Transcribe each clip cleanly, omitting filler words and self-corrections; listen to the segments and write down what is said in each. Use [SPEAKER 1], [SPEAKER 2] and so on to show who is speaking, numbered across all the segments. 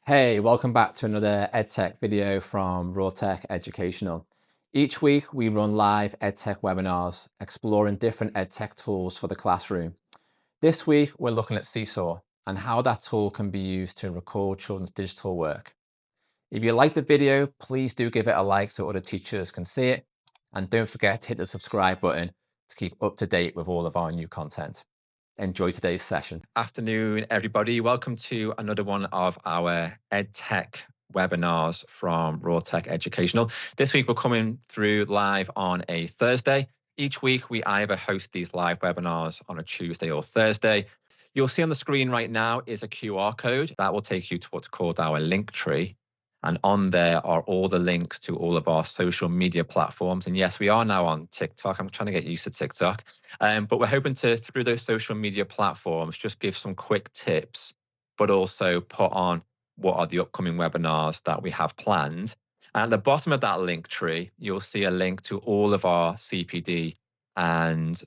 [SPEAKER 1] Hey, welcome back to another EdTech video from Tech Educational. Each week we run live EdTech webinars exploring different EdTech tools for the classroom. This week we're looking at Seesaw and how that tool can be used to record children's digital work. If you like the video, please do give it a like so other teachers can see it. And don't forget to hit the subscribe button to keep up to date with all of our new content. Enjoy today's session. Afternoon, everybody. Welcome to another one of our EdTech webinars from Tech Educational. This week, we're coming through live on a Thursday. Each week, we either host these live webinars on a Tuesday or Thursday. You'll see on the screen right now is a QR code that will take you to what's called our link tree. And on there are all the links to all of our social media platforms. And yes, we are now on TikTok. I'm trying to get used to TikTok. But we're hoping to, through those social media platforms, just give some quick tips, but also put on what are the upcoming webinars that we have planned. And at the bottom of that link tree, you'll see a link to all of our CPD and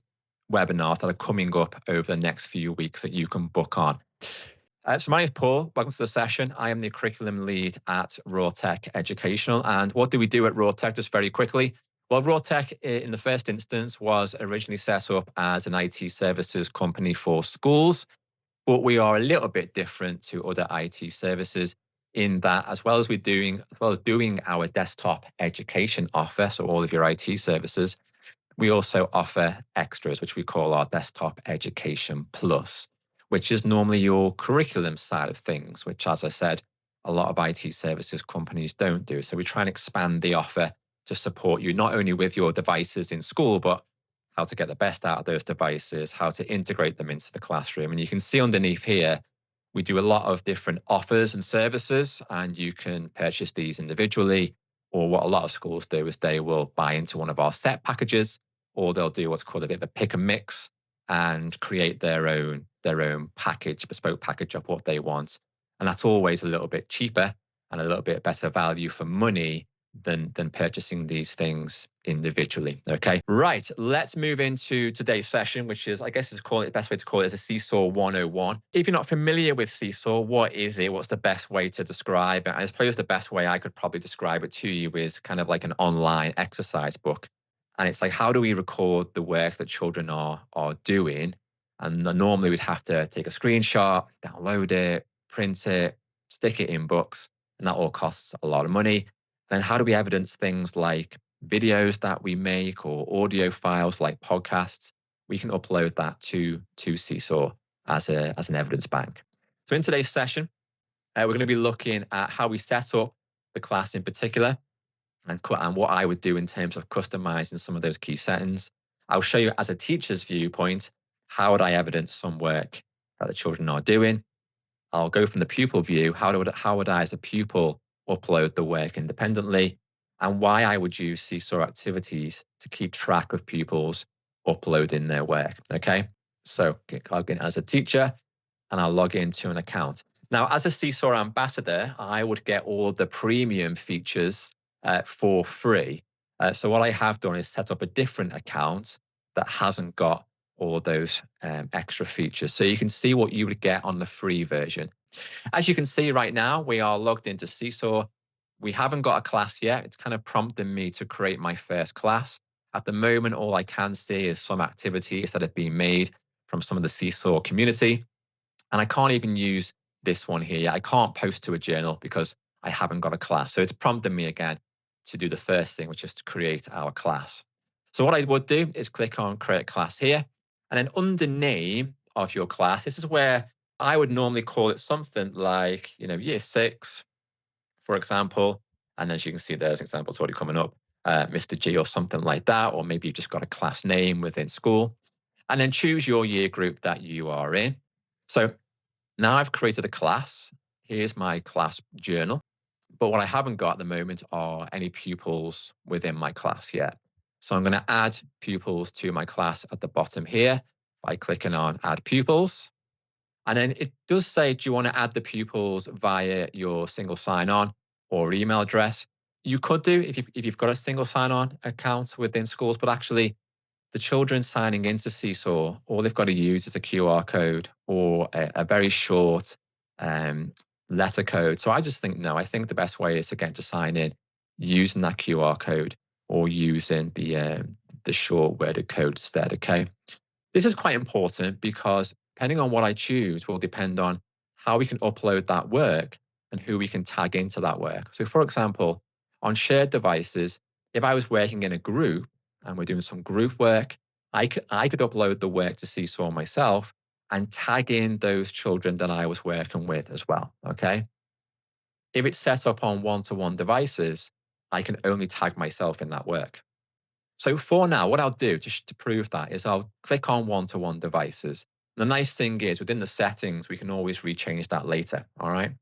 [SPEAKER 1] webinars that are coming up over the next few weeks that you can book on. So my name is Paul. Welcome to the session. I am the curriculum lead at Tech Educational. And what do we do at Tech? Just very quickly. Well, Tech in the first instance was originally set up as an IT services company for schools, but we are a little bit different to other IT services in that as well as doing our desktop education offer, so all of your IT services, we also offer extras, which we call our Desktop Education Plus, which is normally your curriculum side of things, which, as I said, a lot of IT services companies don't do. So we try and expand the offer to support you not only with your devices in school, but how to get the best out of those devices, how to integrate them into the classroom. And you can see underneath here, we do a lot of different offers and services, and you can purchase these individually. Or what a lot of schools do is they will buy into one of our set packages, or they'll do what's called a bit of a pick and mix and create their own package, bespoke package of what they want. And that's always a little bit cheaper and a little bit better value for money than purchasing these things individually. Okay, right. Let's move into today's session, which is, I guess, the best way to call it is a Seesaw 101. If you're not familiar with Seesaw, what is it? What's the best way to describe it? I suppose the best way I could probably describe it to you is kind of like an online exercise book. And it's like, how do we record the work that children are doing? And normally we'd have to take a screenshot, download it, print it, stick it in books, and that all costs a lot of money. Then how do we evidence things like videos that we make or audio files like podcasts? We can upload that to Seesaw as an evidence bank. So in today's session, we're going to be looking at how we set up the class in particular and what I would do in terms of customizing some of those key settings. I'll show you as a teacher's viewpoint, how would I evidence some work that the children are doing? I'll go from the pupil view. How would I as a pupil upload the work independently, and why I would use Seesaw activities to keep track of pupils uploading their work. Okay, so log in as a teacher and I'll log into an account. Now, as a Seesaw ambassador, I would get all of the premium features for free. So what I have done is set up a different account that hasn't got all of those extra features. So you can see what you would get on the free version. As you can see right now, we are logged into Seesaw. We haven't got a class yet. It's kind of prompting me to create my first class. At the moment, all I can see is some activities that have been made from some of the Seesaw community. And I can't even use this one here yet. I can't post to a journal because I haven't got a class. So it's prompting me again to do the first thing, which is to create our class. So what I would do is click on create class here. And then under name of your class, this is where I would normally call it something like, year 6, for example. And as you can see, there's examples already coming up, Mr. G or something like that. Or maybe you've just got a class name within school. And then choose your year group that you are in. So now I've created a class. Here's my class journal. But what I haven't got at the moment are any pupils within my class yet. So I'm going to add pupils to my class at the bottom here by clicking on add pupils. And then it does say, do you want to add the pupils via your single sign-on or email address? You could do if you've got a single sign-on account within schools, but actually the children signing into Seesaw, all they've got to use is a QR code or a very short letter code. So I just think, no, I think the best way is, again, to sign in using that QR code or using the short worded code instead, okay? This is quite important because depending on what I choose will depend on how we can upload that work and who we can tag into that work. So, for example, on shared devices, if I was working in a group and we're doing some group work, I could upload the work to Seesaw myself and tag in those children that I was working with as well. Okay. If it's set up on one-to-one devices, I can only tag myself in that work. So for now, what I'll do just to prove that is I'll click on one-to-one devices. The nice thing is within the settings, we can always rechange that later. All right.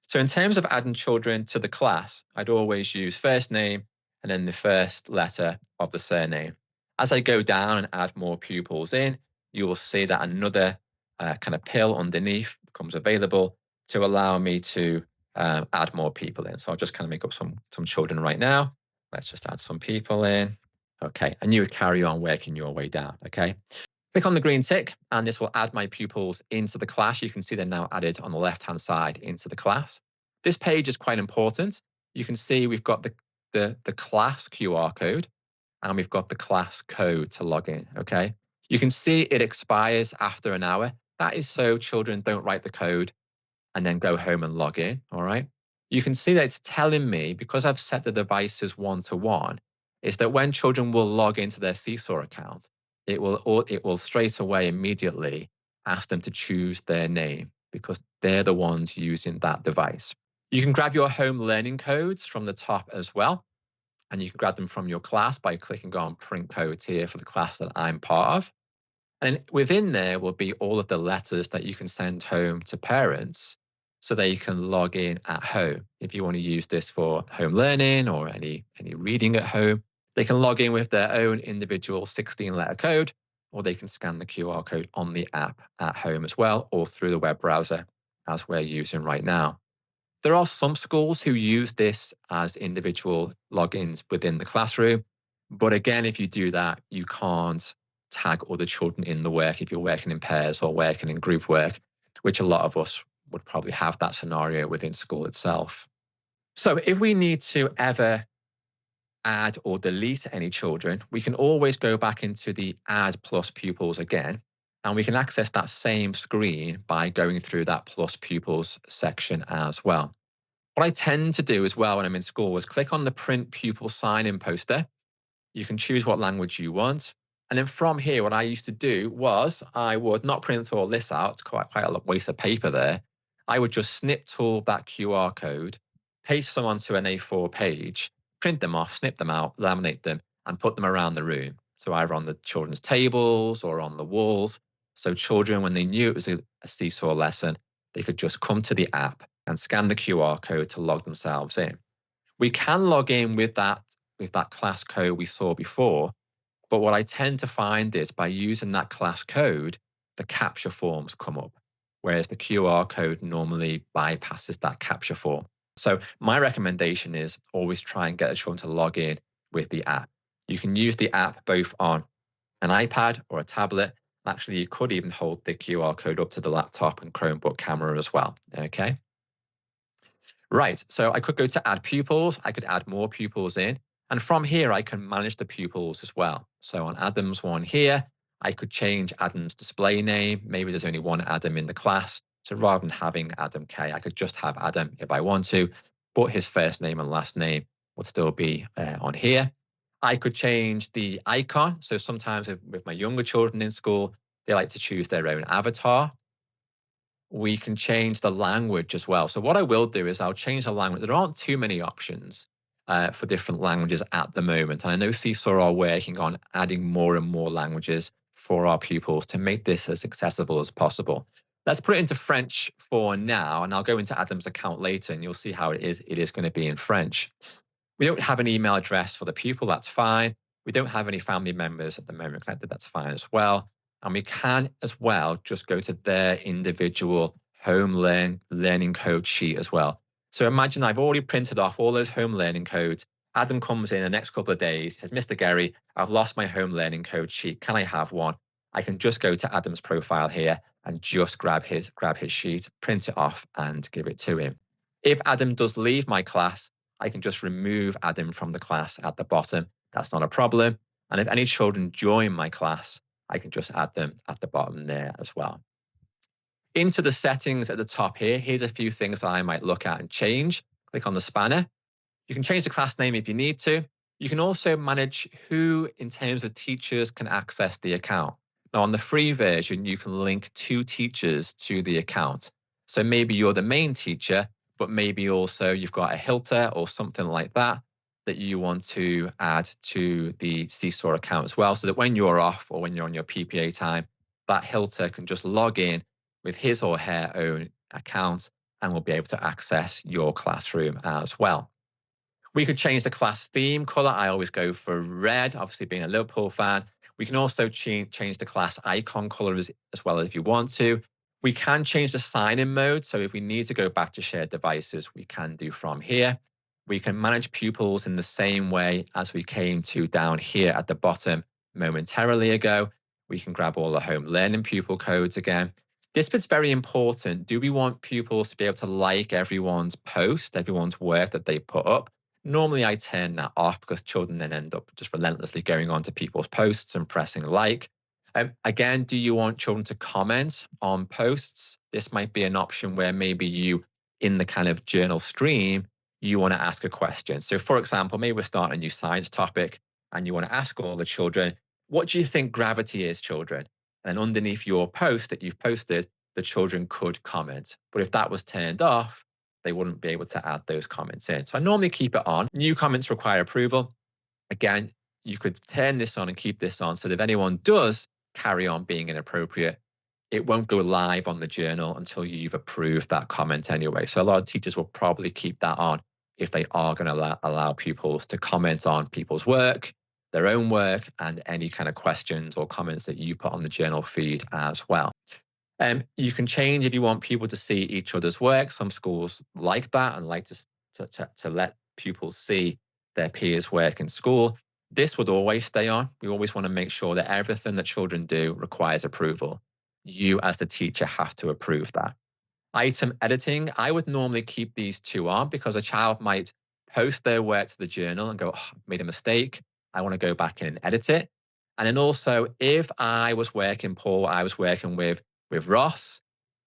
[SPEAKER 1] So in terms of adding children to the class, I'd always use first name and then the first letter of the surname. As I go down and add more pupils in, you will see that another kind of pill underneath becomes available to allow me to add more people in. So I'll just kind of make up some children right now. Let's just add some people in. Okay, and you would carry on working your way down, okay? Click on the green tick, and this will add my pupils into the class. You can see they're now added on the left-hand side into the class. This page is quite important. You can see we've got the class QR code, and we've got the class code to log in, okay? You can see it expires after an hour. That is so children don't write the code and then go home and log in, all right? You can see that it's telling me, because I've set the devices one-to-one, is that when children will log into their Seesaw account, it will straight away immediately ask them to choose their name because they're the ones using that device. You can grab your home learning codes from the top as well, and you can grab them from your class by clicking on print codes here for the class that I'm part of. And within there will be all of the letters that you can send home to parents so they can log in at home. If you want to use this for home learning or any reading at home, they can log in with their own individual 16-letter code, or they can scan the QR code on the app at home as well, or through the web browser as we're using right now. There are some schools who use this as individual logins within the classroom. But again, if you do that, you can't tag other children in the work if you're working in pairs or working in group work, which a lot of us would probably have that scenario within school itself. So if we need to ever add or delete any children, we can always go back into the add plus pupils again, and we can access that same screen by going through that plus pupils section as well. What I tend to do as well when I'm in school is click on the print pupil sign-in poster. You can choose what language you want. And then from here, what I used to do was I would not print all this out. It's quite a waste of paper there. I would just snip tool that QR code, paste them onto an A4 page, print them off, snip them out, laminate them, and put them around the room. So either on the children's tables or on the walls. So children, when they knew it was a Seesaw lesson, they could just come to the app and scan the QR code to log themselves in. We can log in with that class code we saw before, but what I tend to find is by using that class code, the capture forms come up, whereas the QR code normally bypasses that capture form. So my recommendation is always try and get the children to log in with the app. You can use the app both on an iPad or a tablet. Actually, you could even hold the QR code up to the laptop and Chromebook camera as well, okay? Right, so I could go to add pupils. I could add more pupils in. And from here, I can manage the pupils as well. So on Adam's one here, I could change Adam's display name. Maybe there's only one Adam in the class. So rather than having Adam K, I could just have Adam if I want to, but his first name and last name would still be on here. I could change the icon. So sometimes with my younger children in school, they like to choose their own avatar. We can change the language as well. So what I will do is I'll change the language. There aren't too many options for different languages at the moment. And I know Seesaw are working on adding more and more languages for our pupils to make this as accessible as possible. Let's put it into French for now, and I'll go into Adam's account later, and you'll see how it is going to be in French. We don't have an email address for the pupil. That's fine. We don't have any family members at the moment connected. That's fine as well. And we can as well just go to their individual home learning code sheet as well. So imagine I've already printed off all those home learning codes. Adam comes in the next couple of days, says, Mr. Gary, I've lost my home learning code sheet. Can I have one? I can just go to Adam's profile here and just grab his sheet, print it off and give it to him. If Adam does leave my class, I can just remove Adam from the class at the bottom. That's not a problem. And if any children join my class, I can just add them at the bottom there as well. Into the settings at the top here, here's a few things that I might look at and change. Click on the spanner. You can change the class name if you need to. You can also manage who, in terms of teachers, can access the account. Now, on the free version, you can link 2 teachers to the account. So maybe you're the main teacher, but maybe also you've got a Hilter or something like that that you want to add to the Seesaw account as well, so that when you're off or when you're on your PPA time, that Hilter can just log in with his or her own account and will be able to access your classroom as well. We could change the class theme color. I always go for red, obviously being a Liverpool fan. We can also change the class icon color as well if you want to. We can change the sign-in mode. So if we need to go back to shared devices, we can do from here. We can manage pupils in the same way as we came to down here at the bottom momentarily ago. We can grab all the home learning pupil codes again. This bit's very important. Do we want pupils to be able to like everyone's post, everyone's work that they put up? Normally, I turn that off because children then end up just relentlessly going on to people's posts and pressing like. Again, do you want children to comment on posts? This might be an option where maybe you, in the kind of journal stream, you want to ask a question. So, for example, maybe we're starting a new science topic and you want to ask all the children, what do you think gravity is, children? And underneath your post that you've posted, the children could comment. But if that was turned off, they wouldn't be able to add those comments in. So I normally keep it on. New comments require approval. Again, you could turn this on and keep this on so that if anyone does carry on being inappropriate, it won't go live on the journal until you've approved that comment anyway. So a lot of teachers will probably keep that on if they are going to allow pupils to comment on people's work, their own work, and any kind of questions or comments that you put on the journal feed as well. You can change if you want people to see each other's work. Some schools like that and like to let pupils see their peers' work in school. This would always stay on. We always want to make sure that everything that children do requires approval. You, as the teacher, have to approve that. Item editing, I would normally keep these 2 on because a child might post their work to the journal and go, oh, made a mistake. I want to go back in and edit it. And then also, if I was working, Paul, I was working with Ross,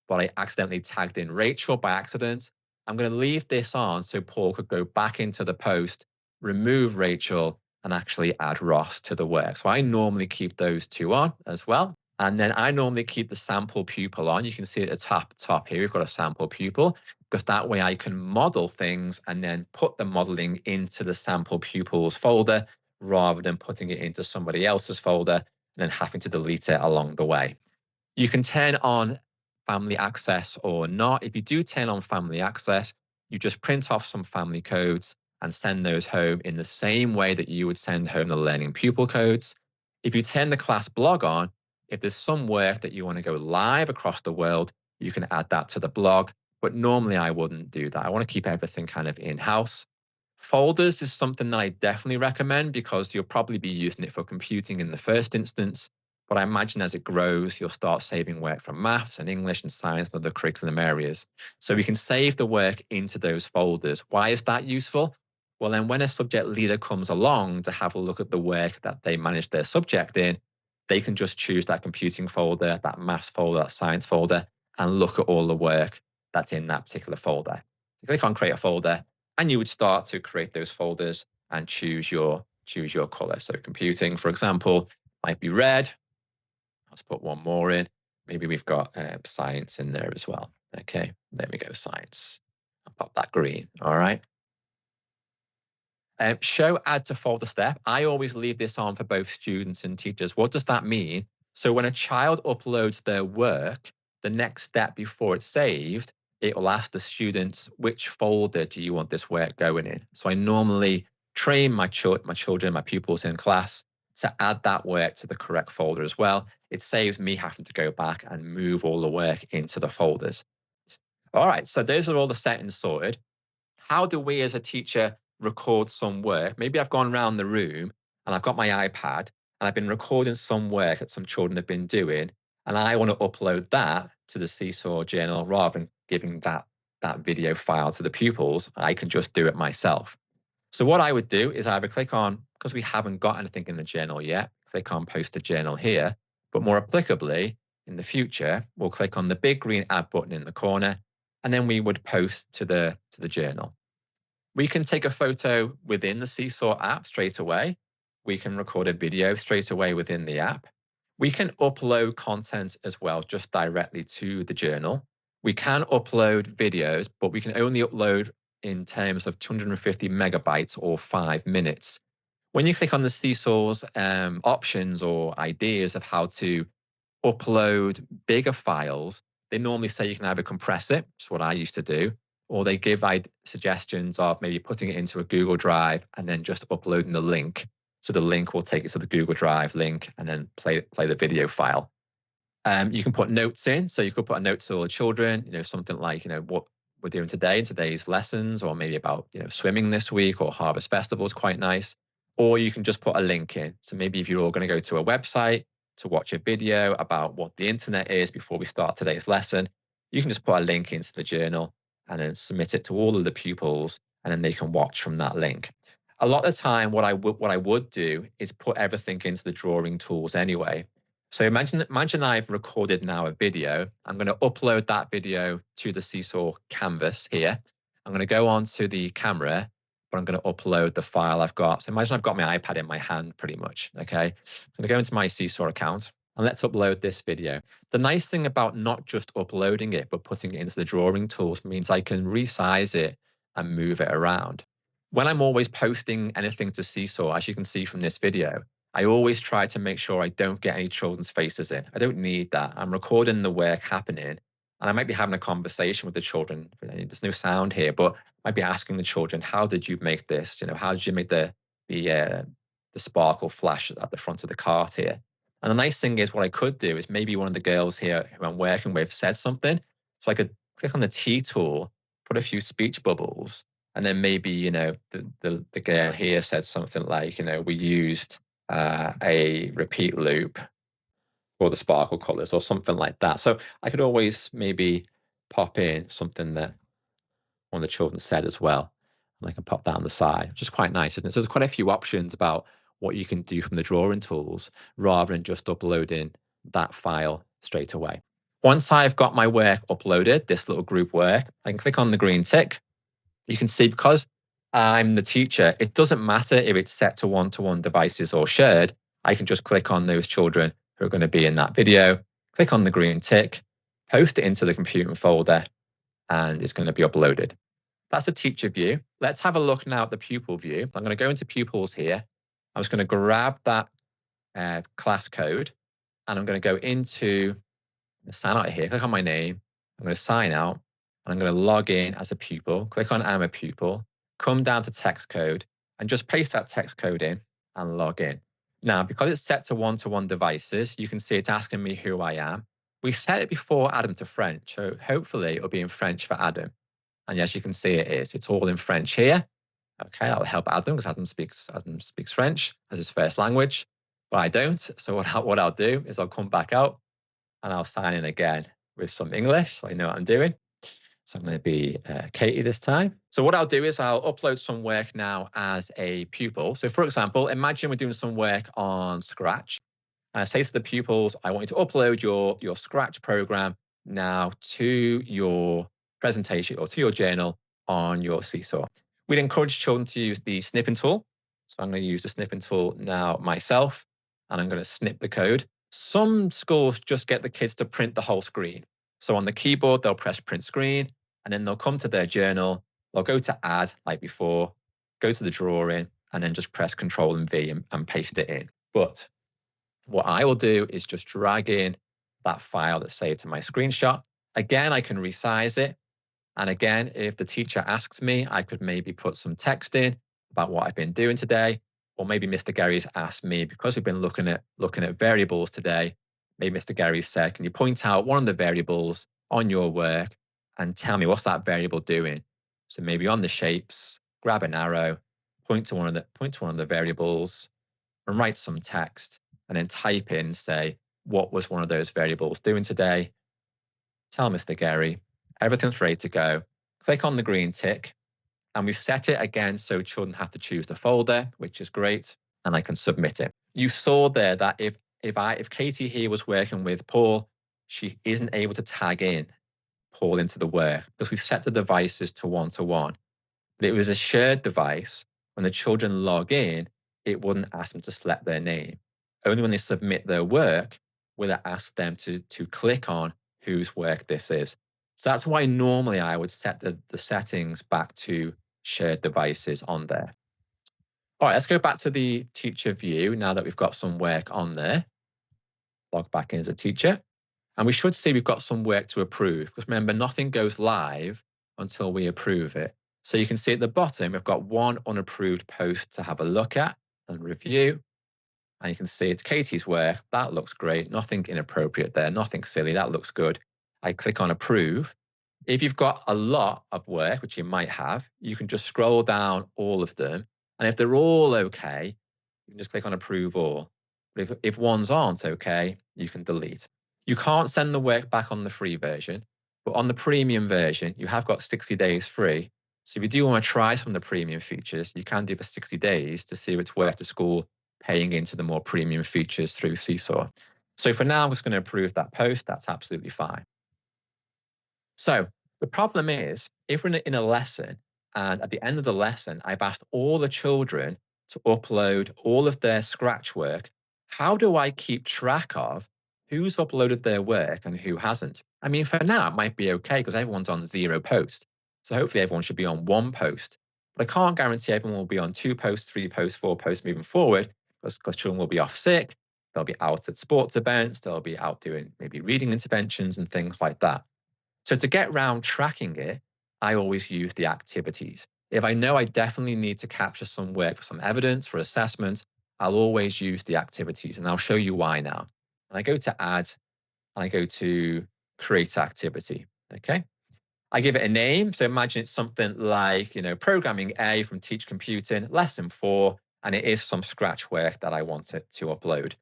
[SPEAKER 1] but I accidentally tagged in Rachel by accident. I'm going to leave this on so Paul could go back into the post, remove Rachel, and actually add Ross to the work. So I normally keep those 2 on as well. And then I normally keep the sample pupil on. You can see at the top here, we've got a sample pupil because that way I can model things and then put the modeling into the sample pupils folder rather than putting it into somebody else's folder and then having to delete it along the way. You can turn on family access or not. If you do turn on family access, you just print off some family codes and send those home in the same way that you would send home the learning pupil codes. If you turn the class blog on, if there's some work that you want to go live across the world, you can add that to the blog. But normally I wouldn't do that. I want to keep everything kind of in-house. Folders is something that I definitely recommend because you'll probably be using it for computing in the first instance. But I imagine as it grows, you'll start saving work from maths and English and science and other curriculum areas. So we can save the work into those folders. Why is that useful? Well, then when a subject leader comes along to have a look at the work that they manage their subject in, they can just choose that computing folder, that maths folder, that science folder, and look at all the work that's in that particular folder. You click on create a folder, and you would start to create those folders and choose your color. So computing, for example, might be red. Let's put one more in. Maybe we've got science in there as well. Okay, there we go, science. I'll pop that green, all right. Show add to folder step. I always leave this on for both students and teachers. What does that mean? So when a child uploads their work, the next step before it's saved, it will ask the students, which folder do you want this work going in? So I normally train my children, my pupils in class to add that work to the correct folder as well. It saves me having to go back and move all the work into the folders. All right, so those are all the settings sorted. How do we as a teacher record some work? Maybe I've gone around the room and I've got my iPad and I've been recording some work that some children have been doing, and I want to upload that to the Seesaw journal rather than giving that
[SPEAKER 2] that video file to the pupils, I can just do it myself. So what I would do is either click on, because we haven't got anything in the journal yet, click on post to journal here, but more applicably, in the future, we'll click on the big green add button in the corner, and then we would post to the journal. We can take a photo within the Seesaw app straight away. We can record a video straight away within the app. We can upload content as well, just directly to the journal. We can upload videos, but we can only upload in terms of 250 megabytes or 5 minutes. When you click on the Seesaw's options or ideas of how to upload bigger files, they normally say you can either compress it, which is what I used to do, or they give suggestions of maybe putting it into a Google Drive and then just uploading the link. So the link will take you to the Google Drive link and then play the video file. You can put notes in. So you could put a note to all the children, something like, what we're doing today in today's lessons, or maybe about, swimming this week, or Harvest Festival is quite nice. Or you can just put a link in. So maybe if you're all going to go to a website to watch a video about what the internet is before we start today's lesson, you can just put a link into the journal and then submit it to all of the pupils, and then they can watch from that link. A lot of the time, what I would do is put everything into the drawing tools anyway. So imagine I've recorded now a video. I'm going to upload that video to the Seesaw canvas here. I'm going to go on to the camera, but I'm going to upload the file I've got. So imagine I've got my iPad in my hand pretty much, okay? I'm going to go into my Seesaw account and let's upload this video. The nice thing about not just uploading it, but putting it into the drawing tools means I can resize it and move it around. When I'm always posting anything to Seesaw, as you can see from this video, I always try to make sure I don't get any children's faces in. I don't need that. I'm recording the work happening, and I might be having a conversation with the children. There's no sound here, but I might be asking the children, "How did you make this? How did you make the sparkle flash at the front of the cart here?" And the nice thing is, what I could do is maybe one of the girls here who I'm working with said something, so I could click on the T tool, put a few speech bubbles, and then maybe the girl here said something like, we used a repeat loop for the sparkle colors or something like that. So I could always maybe pop in something that one of the children said as well. And I can pop that on the side, which is quite nice, isn't it? So there's quite a few options about what you can do from the drawing tools rather than just uploading that file straight away. Once I've got my work uploaded, this little group work, I can click on the green tick. You can see, because I'm the teacher, it doesn't matter if it's set to one-to-one devices or shared. I can just click on those children who are going to be in that video, click on the green tick, post it into the computer folder, and it's going to be uploaded. That's a teacher view. Let's have a look now at the pupil view. I'm going to go into pupils here. I'm just going to grab that class code, and I'm going to go into sign out here, click on my name. I'm going to sign out, and I'm going to log in as a pupil. Click on I'm a pupil, come down to text code, and just paste that text code in and log in. Now, because it's set to one-to-one devices, you can see it's asking me who I am. We set it before Adam to French, so hopefully it'll be in French for Adam. And as you can see, it is. It's all in French here. Okay, that'll help Adam because Adam speaks French as his first language, but I don't. So what I'll do is I'll come back out and I'll sign in again with some English so I know what I'm doing. So I'm going to be Katie this time. So what I'll do is I'll upload some work now as a pupil. So for example, imagine we're doing some work on Scratch. And I say to the pupils, I want you to upload your Scratch program now to your presentation or to your journal on your Seesaw. We'd encourage children to use the snipping tool. So I'm going to use the snipping tool now myself, and I'm going to snip the code. Some schools just get the kids to print the whole screen. So on the keyboard, they'll press print screen, and then they'll come to their journal. They'll go to add like before, go to the drawing, and then just press Control and V and paste it in. But what I will do is just drag in that file that's saved to my screenshot. Again, I can resize it. And again, if the teacher asks me, I could maybe put some text in about what I've been doing today. Or maybe Mr. Gary's asked me, because we've been looking at variables today, maybe Mr. Gary said, can you point out one of the variables on your work and tell me what's that variable doing? So maybe on the shapes, grab an arrow, point to one of the variables, and write some text, and then type in, say, what was one of those variables doing today? Tell Mr. Gary, everything's ready to go. Click on the green tick, and we've set it again so children have to choose the folder, which is great, and I can submit it. You saw there that if Katie here was working with Paul, she isn't able to tag in Paul into the work because we've set the devices to one. But it was a shared device. When the children log in, it wouldn't ask them to select their name. Only when they submit their work will it ask them to click on whose work this is. So that's why normally I would set the settings back to shared devices on there. All right, let's go back to the teacher view now that we've got some work on there. Log back in as a teacher. And we should see we've got some work to approve because remember, nothing goes live until we approve it. So you can see at the bottom, we've got one unapproved post to have a look at and review. And you can see it's Katie's work. That looks great. Nothing inappropriate there. Nothing silly. That looks good. I click on approve. If you've got a lot of work, which you might have, you can just scroll down all of them. And if they're all okay, you can just click on approve all. But if ones aren't okay, you can delete. You can't send the work back on the free version, but on the premium version, you have got 60 days free. So if you do want to try some of the premium features, you can do the 60 days to see if it's worth the school paying into the more premium features through Seesaw. So for now, I'm just going to approve that post. That's absolutely fine. So the problem is, if we're in a lesson and at the end of the lesson, I've asked all the children to upload all of their scratch work, how do I keep track of who's uploaded their work and who hasn't? I mean, for now, it might be okay because everyone's on 0 post. So hopefully everyone should be on 1 post. But I can't guarantee everyone will be on 2 posts, 3 posts, 4 posts moving forward because children will be off sick. They'll be out at sports events. They'll be out doing maybe reading interventions and things like that. So to get round tracking it, I always use the activities. If I know I definitely need to capture some work for some evidence, for assessment, I'll always use the activities. And I'll show you why now. And I go to add, and I go to create activity. Okay. I give it a name. So imagine it's something like, programming A from Teach Computing, lesson 4, and it is some scratch work that I want it to upload.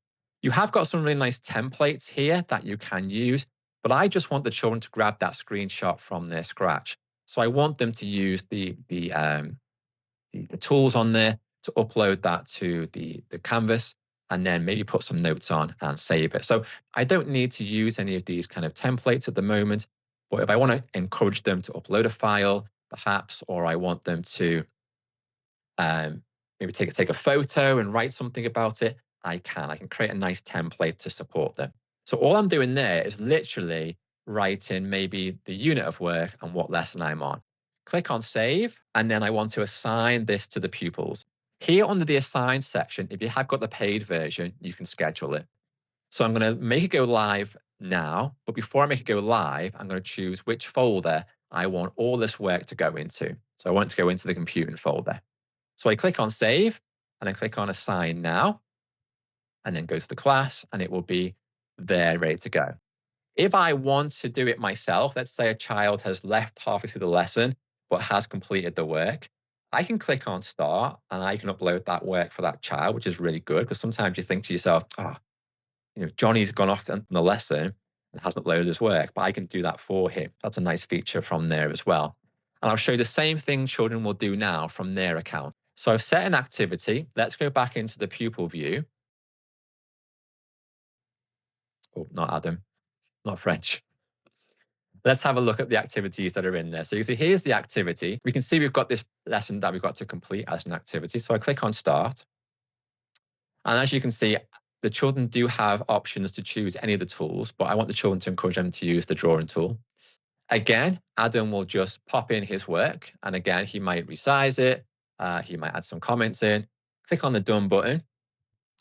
[SPEAKER 2] You have got some really nice templates here that you can use, but I just want the children to grab that screenshot from their scratch. So I want them to use the tools on there to upload that to the canvas and then maybe put some notes on and save it. So I don't need to use any of these kind of templates at the moment, but if I want to encourage them to upload a file, perhaps, or I want them to maybe take a photo and write something about it, I can create a nice template to support them. So all I'm doing there is literally writing maybe the unit of work and what lesson I'm on. Click on save, and then I want to assign this to the pupils. Here under the assign section, if you have got the paid version, you can schedule it. So I'm going to make it go live now, but before I make it go live, I'm going to choose which folder I want all this work to go into. So I want it to go into the computing folder. So I click on save, and I click on assign now, and then go to the class, and it will be there ready to go. If I want to do it myself, let's say a child has left halfway through the lesson, but has completed the work, I can click on start and I can upload that work for that child, which is really good because sometimes you think to yourself, Johnny's gone off on the lesson and hasn't uploaded his work, but I can do that for him. That's a nice feature from there as well. And I'll show you the same thing children will do now from their account. So I've set an activity. Let's go back into the pupil view. Oh, not Adam, not French. Let's have a look at the activities that are in there. So you can see here's the activity. We can see we've got this lesson that we've got to complete as an activity. So I click on start. And as you can see, the children do have options to choose any of the tools, but I want the children to encourage them to use the drawing tool. Again, Adam will just pop in his work. And again, he might resize it. He might add some comments in. Click on the done button.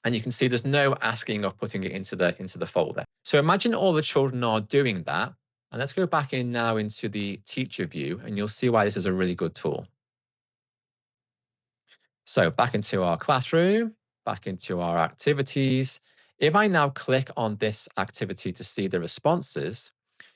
[SPEAKER 2] And you can see there's no asking of putting it into the folder. So imagine all the children are doing that. And let's go back in now into the teacher view, and you'll see why this is a really good tool. So back into our classroom, back into our activities. If I now click on this activity to see the responses,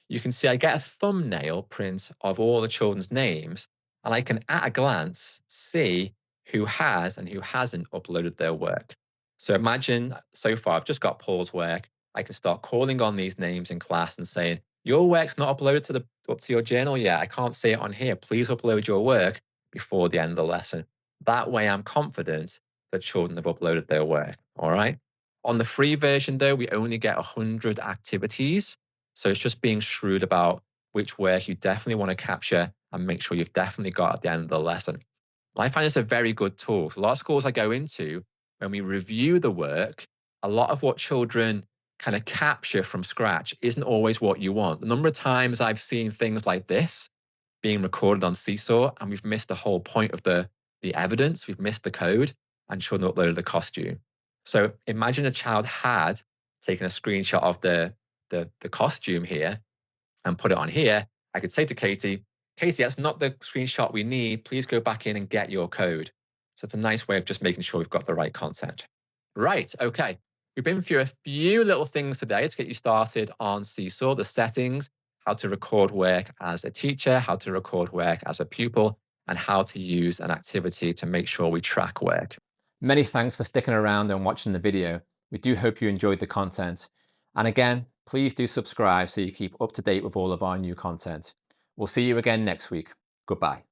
[SPEAKER 2] you can see I get a thumbnail print of all the children's names, and I can at a glance see who has and who hasn't uploaded their work. So imagine so far I've just got Paul's work. I can start calling on these names in class and saying, your work's not uploaded to the got to your journal yet? I can't see it on here. Please upload your work before the end of the lesson. That way I'm confident that children have uploaded their work, all right? On the free version though, we only get 100 activities. So it's just being shrewd about which work you definitely want to capture and make sure you've definitely got at the end of the lesson. I find this a very good tool. So a lot of schools I go into, when we review the work, a lot of what children kind of capture from scratch isn't always what you want. The number of times I've seen things like this being recorded on Seesaw and we've missed the whole point of the evidence, we've missed the code, and children uploaded the costume. So imagine a child had taken a screenshot of the costume here and put it on here. I could say to Katie, Katie, that's not the screenshot we need. Please go back in and get your code. So it's a nice way of just making sure we've got the right content. Right, okay. We've been through a few little things today to get you started on Seesaw, the settings, how to record work as a teacher, how to record work as a pupil, and how to use an activity to make sure we track work.
[SPEAKER 1] Many thanks for sticking around and watching the video. We do hope you enjoyed the content. And again, please do subscribe so you keep up to date with all of our new content. We'll see you again next week. Goodbye.